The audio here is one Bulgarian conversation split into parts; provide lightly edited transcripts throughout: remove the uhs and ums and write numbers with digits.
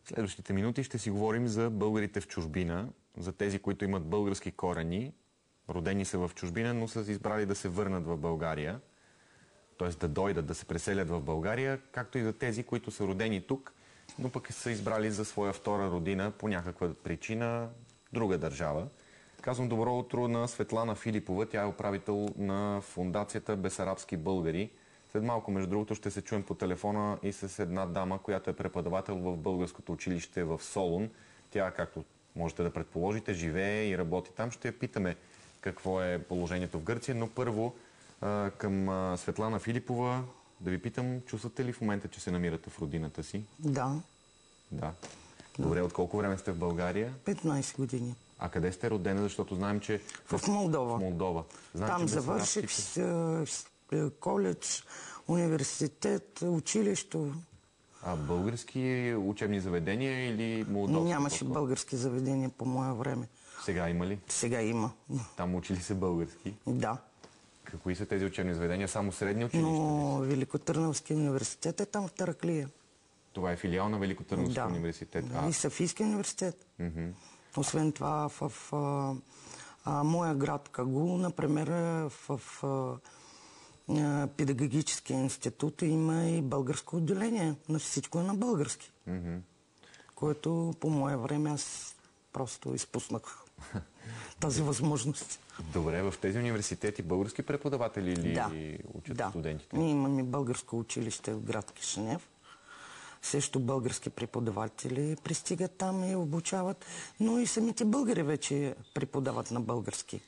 Следващите минути ще си говорим за българите в чужбина, за тези, които имат български корени, родени са в чужбина, но са избрали да се върнат в България, т.е. да дойдат, да се преселят в България, както и за тези, които са родени тук, но пък са избрали за своя втора родина по някаква причина друга държава. Казвам добро утро на Светлана Филипова, тя е управител на фондацията Бесарабски българи. След малко, между другото, ще се чуем по телефона и с една дама, която е преподавател в българското училище в Солун. Тя, както можете да предположите, живее и работи там. Ще я питаме какво е положението в Гърция, но първо към Светлана Филипова да ви питам, чувствате ли в момента, че се намирате в родината си? Да. Да. Добре, от колко време сте в България? 15 години. А къде сте родена? Защото знаем, че... В Молдова. В Молдова. Знаем, там че завърших коледж, университет, училище. А български учебни заведения или молдовски? Нямаше български заведения по мое време. Сега има ли? Сега има. Там учили се български? Да. Какви са тези учебни заведения? Само средни училища? Но Великотърновски университет е там в Тараклия. Това е филиал на Великотърновски университет? Да, и Софийски университет. Освен това, в моя град Кагул, например, в педагогическия институт има и българско отделение. На всичко е на български. Което по мое време аз просто изпуснах тази възможност. Добре, в тези университети български преподаватели или учат студентите? Ние имаме българско училище в град Кишинев. Също български преподаватели пристигат там и обучават, но и самите българи вече преподават на български.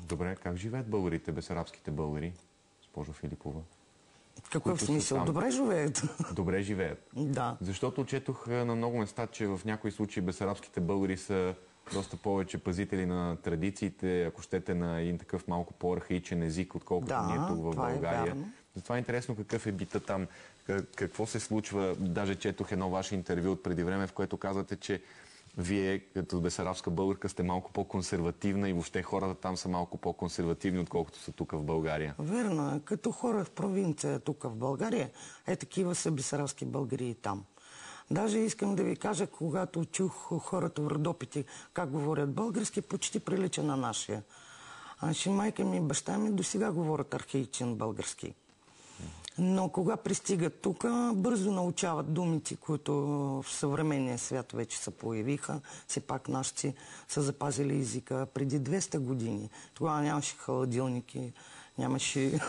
Добре, как живеят българите, бесарабските българи, госпожо Филипова? Какъв смисъл? Добре живеят. Добре живеят? Да. Защото четох на много места, че в някои случаи бесарабските българи са доста повече пазители на традициите, ако щете на един такъв малко по-архаичен език, отколкото ние тук в България. Затова е интересно какъв е бита там, какво се случва. Даже четох едно ваше интервю от преди време, в което казвате, че вие като бесарабска българка сте малко по-консервативна и въобще хората там са малко по-консервативни, отколкото са тук в България. Верно е. Като хора в провинция тук в България, такива са бесарабски българи и там. Даже искам да ви кажа, когато чух хората в Родопите как говорят български, почти прилича на нашия. Майка ми и баща ми досега говорят архаичен български. Но кога пристигат тук, бързо научават думите, които в съвременния свят вече се появиха. Все пак нашите са запазили езика преди 200 години. Тогава нямаше хладилники, нямаше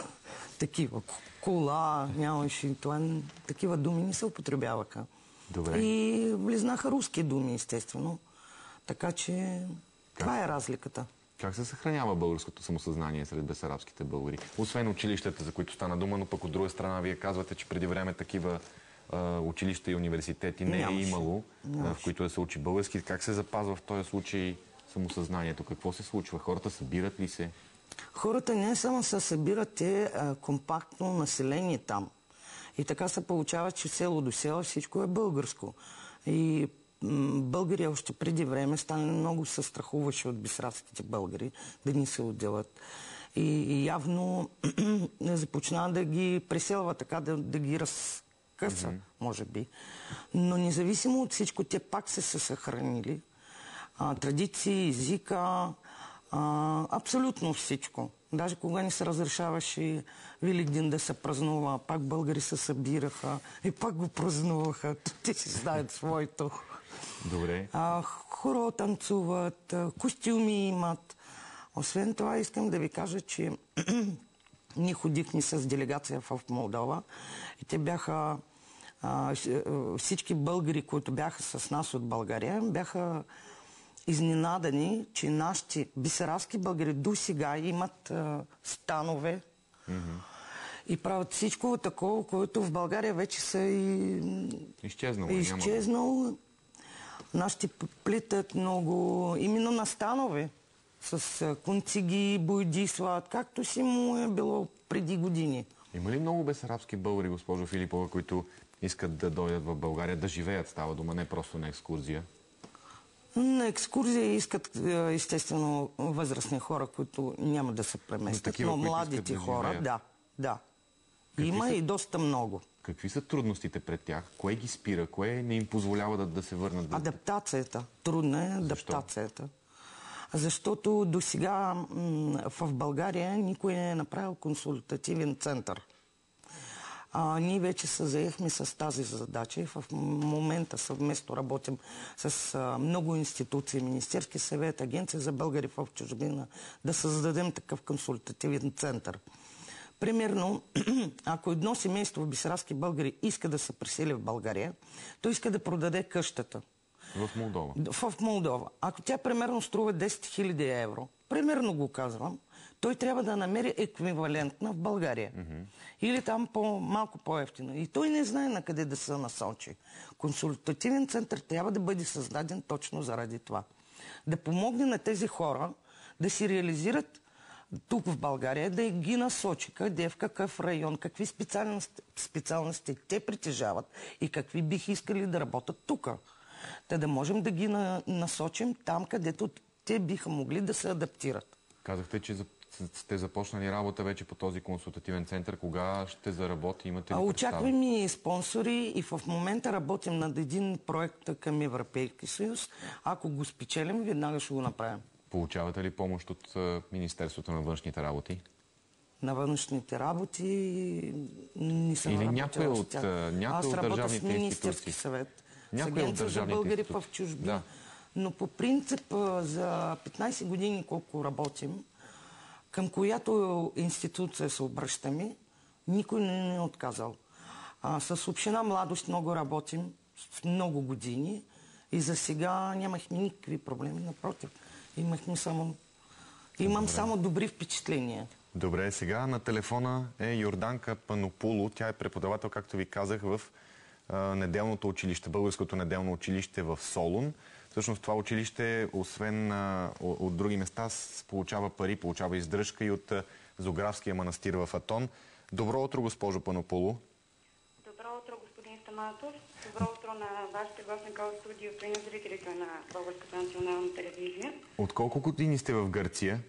такива кола, нямаше това. Такива думи не се употребяваха. Добре. И влизнаха руски думи, естествено. Така че това е разликата. Как се съхранява българското самосъзнание сред бесарабските българи? Освен училищата, за които стана дума, но пък от друга страна вие казвате, че преди време такива училища и университети не е имало, в които да се учи български. Как се запазва в този случай самосъзнанието? Какво се случва? Хората събират ли се? Хората не само се събират, те компактно население там. И така се получава, че село до село всичко е българско. И българи още преди време много се страхуваше от бесарабските българи да ни се отделят. И явно започна да ги преселва така, да ги разкъса, може би. Но независимо от всичко, те пак се съхранили. Традиции, езика, абсолютно всичко. Даже кога не се разрешаваше Великден да се празнува, пак българи се събираха и пак го празнуваха. Те си знаят своето. Добре. Хоро танцуват, костюми имат. Освен това искам да ви кажа, че ние ходихме с делегация в Молдова и те бяха всички българи, които бяха с нас от България, бяха изненадани, че нашите бесарабски българи до сега имат станове и правят всичко такова, което в България вече са изчезнало. Нашите плитат много именно на станове с кунциги, бойдисват, както си му е било преди години. Има ли много бесарабски българи, госпожо Филипова, които искат да дойдат в България, да живеят, става дума, не просто на екскурзия? На екскурзия искат, естествено, възрастни хора, които няма да се преместят, но младите хора, да. Има и доста много. Какви са трудностите пред тях? Кое ги спира? Кое не им позволява да се върнат? Адаптацията. Трудна е адаптацията. Защото до сега в България никой не е направил консултативен център. Ние вече се заехме с тази задача и в момента съвместно работим с много институции, Министерски съвет, Агенция за българи в чужбина, да създадем такъв консултативен център. Примерно, ако едно семейство в бесарабски българи иска да се пресели в България, то иска да продаде къщата. В Молдова? В Молдова. Ако тя примерно струва 10 000 евро, примерно го казвам, той трябва да намери еквивалентна в България. Или там малко по-ефтина. И той не знае на къде да се насочи. Консултативен център трябва да бъде създаден точно заради това. Да помогне на тези хора да си реализират тук в България, да ги насочи къде, в какъв район, какви специалности те притежават и какви бих искали да работят тук. Да можем да ги насочим там, където те биха могли да се адаптират. Казахте, че сте започнали работа вече по този консултативен център. Кога ще заработи? Имате ли очакваме и спонсори и в момента работим над един проект към Европейски съюз. Ако го спечелим, веднага ще го направим. Получавате ли помощ от Министерството на външните работи? На външните работи не съм или работила с тях. Аз работя с Министерски съвет, с Агенция за българи в чужбина. Да. Но по принцип за 15 години колко работим, към която институция се обръщаме, никой не е отказал. С община Младост много работим, с много години и за сега нямахме никакви проблеми, напротив. Имам само добри впечатления. Добре, сега на телефона е Йорданка Панопуло. Тя е преподавател, както ви казах, в неделното училище, Българското неделно училище в Солун. Всъщност това училище, освен от други места, получава пари, получава издръжка и от Зографския манастир в Атон. Добро утро, госпожо Панопуло. Добро утро, господин Стаматов. Добро утро на вашите гостника от студиото и на зрителите на Българската национална телевизия. От колко години сте в Гърция?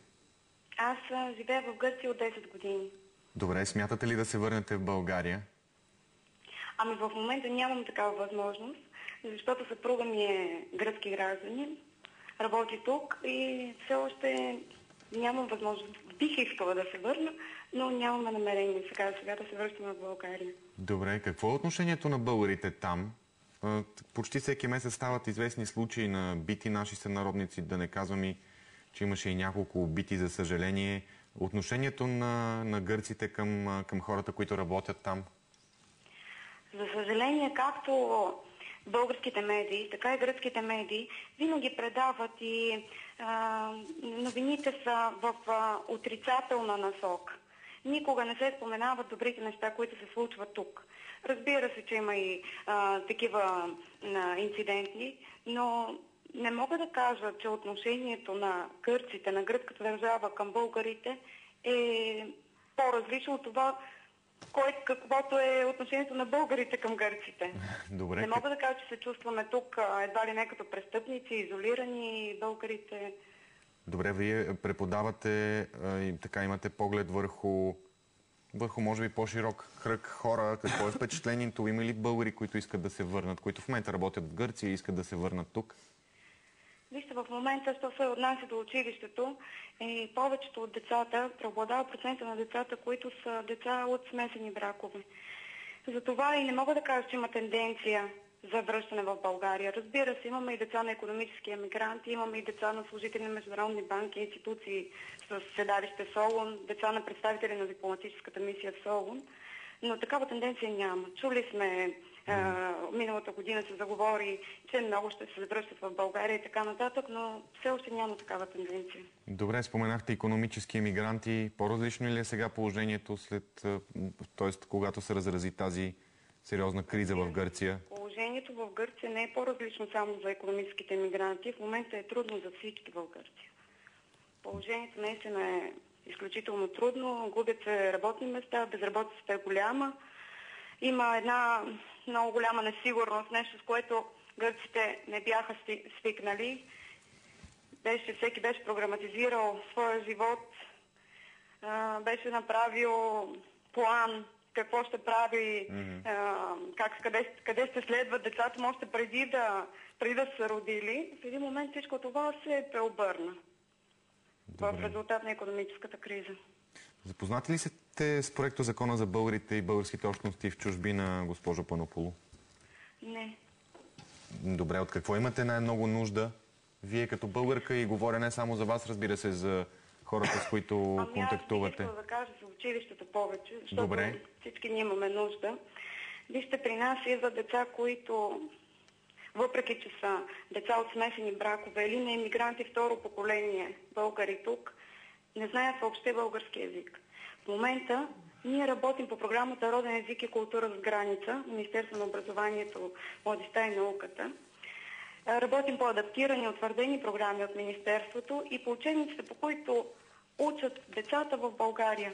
Аз живея в Гърция от 10 години. Добре, смятате ли да се върнете в България? Ами в момента нямам такава възможност, защото съпруга ми е гръцки гражданин, работи тук и все още нямам възможност. Бих искала да се върна, но нямаме намерение сега да се връщаме в България. Добре, какво е отношението на българите там? Почти всеки месец стават известни случаи на бити наши сънародници, да не казвам и, че имаше и няколко убити, за съжаление. Отношението на гърците към хората, които работят там? За съжаление, както българските медии, така и гръцките медии винаги предават и новините са в отрицателна насока. Никога не се споменават добрите неща, които се случват тук. Разбира се, че има и такива инциденти, но не мога да кажа, че отношението на гърците, на гръцката държава към българите е по-различно от това, каквото е отношението на българите към гърците. Добре. Не мога да кажа, че се чувстваме тук едва ли не като престъпници, изолирани българите. Добре, вие преподавате и така имате поглед върху може би по-широк кръг хора. Какво е впечатлението? Има ли българи, които искат да се върнат, които в момента работят в Гърция и искат да се върнат тук? Вижте, в момента, що се отнася до училището, повечето от децата, преобладава процента на децата, които са деца от смесени бракове. Затова и не мога да кажа, че има тенденция за връщане в България. Разбира се, имаме и деца на икономически емигранти, имаме и деца на служители на международни банки, институции с седалище Солун, деца на представители на дипломатическата мисия в Солун, но такава тенденция няма. Чули сме, миналата година се заговори, че много ще се връщат в България и така нататък, но все още няма такава тенденция. Добре, споменахте икономически емигранти. По-различно ли е сега положението т.е. когато се разрази тази сериозна криза в Гърция? Положението в Гърция не е по-различно само за икономическите емигранти. В момента е трудно за всички в Гърция. Положението наистина е изключително трудно. Губят се работни места, безработицата е голяма. Има една много голяма несигурност, нещо с което гърците не бяха свикнали. Всеки беше програматизирал своя живот, беше направил план какво ще прави, къде ще следват децата му още преди да са родили, в един момент всичко това се преобърна в резултат на икономическата криза. Запознати ли сте с проекта Закона за българите и българските общности в чужбина, госпожо Панополу? Не. Добре, от какво имате най-много нужда? Вие като българка, и говоря не само за вас, разбира се, за хората, с които контактувате. Аз бих искала да кажа за училищата повече, защото всички ние имаме нужда. Вижте, при нас идват деца, които, въпреки че са деца от смесени бракове или на емигранти второ поколение българи тук, не знаят въобще български език. В момента ние работим по програмата Роден език и култура с граница, Министерство на образованието, младежта и науката. Работим по адаптирани, утвърдени програми от Министерството и по учебниците, по които учат децата в България.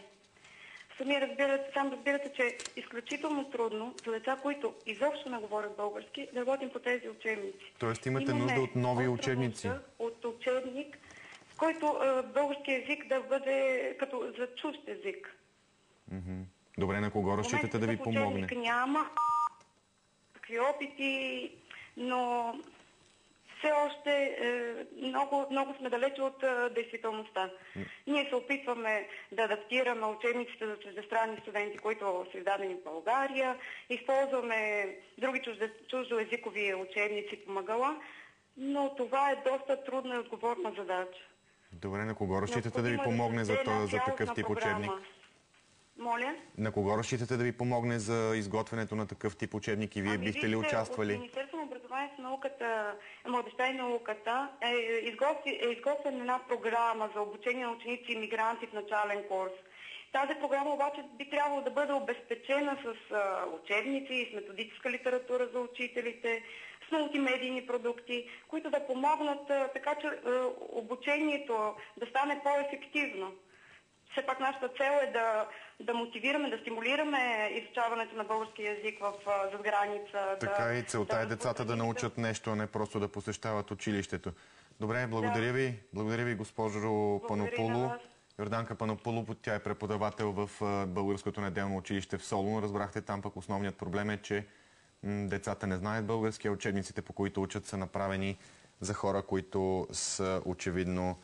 Сам разбирате, че е изключително трудно за деца, които изобщо не говорят български, да работим по тези учебници. Тоест имате нужда от нови учебници? От учебник, в който български език да бъде като за чужд език. Добре, на кого разчитате да ви помогне? Учебник няма такива опити, но все още много сме далече от действителността. Ние се опитваме да адаптираме учебниците за чуждестранни студенти, които са издадени в България. Използваме други чуждоезикови учебници, помагала, но това е доста трудна и отговорна задача. Добре, на кого разчитате да ви помогне за такъв тип учебник? Моля? На кого разчитате да ви помогне за изготвянето на такъв тип учебник и вие бихте ли участвали? От Министерство на образованието, науката, младежта и науката е изготвена една програма за обучение на ученици и мигранти в начален курс. Тази програма обаче би трябвало да бъде обезпечена с учебници, с методическа литература за учителите, с мултимедийни продукти, които да помогнат така, че обучението да стане по-ефективно. Все пак нашата цел е да мотивираме, да стимулираме изучаването на български език зад граница. Така и целта е децата да научат нещо, а не просто да посещават училището. Добре, благодаря ви. Благодаря ви, госпожо Панополу. Йорданка Панополу, тя е преподавател в Българското неделно училище в Солун. Разбрахте, там пък основният проблем е, че децата не знаят български, а учебниците, по които учат, са направени за хора, които са очевидно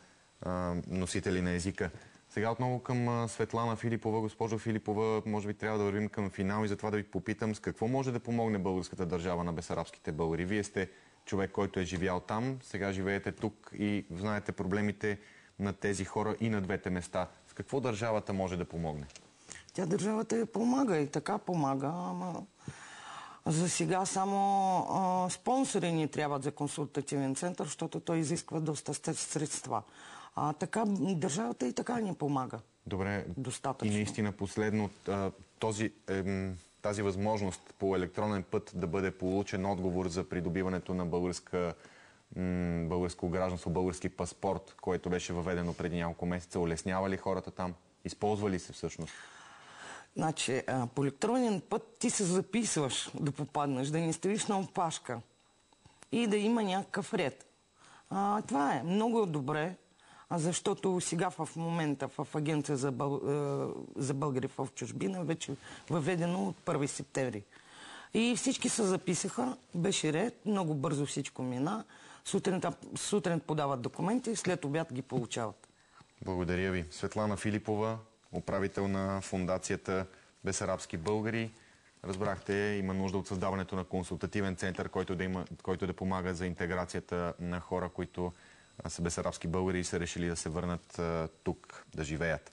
носители на езика. Сега отново към Светлана Филипова. Госпожо Филипова, може би трябва да вървим към финал и затова да ви попитам с какво може да помогне българската държава на бесарабските българи. Вие сте човек, който е живял там, сега живеете тук и знаете проблемите на тези хора и на двете места. С какво държавата може да помогне? Тя държавата помага и така помага, ама за сега само спонсори ни трябват за консултативен център, защото той изисква доста средства. Така държавата и така ни помага. Добре. Достатъчно. И наистина последно, тази възможност по електронен път да бъде получен отговор за придобиването на българско гражданство, български паспорт, което беше въведено преди няколко месеца, улеснява ли хората там? Използва ли се всъщност? Значи, по електронен път ти се записваш да попаднеш, да не стоиш на опашка и да има някакъв ред. Това е много добре, защото сега в момента в Агенция за българи в чужбина вече въведено от 1 септември. И всички се записаха, беше ред, много бързо всичко мина. Сутрин подават документи, след обяд ги получават. Благодаря ви. Светлана Филипова, управител на фондацията Бесарабски българи. Разбрахте, има нужда от създаването на консултативен център, който да помага за интеграцията на хора, които са бесарабски българи и са решили да се върнат тук да живеят.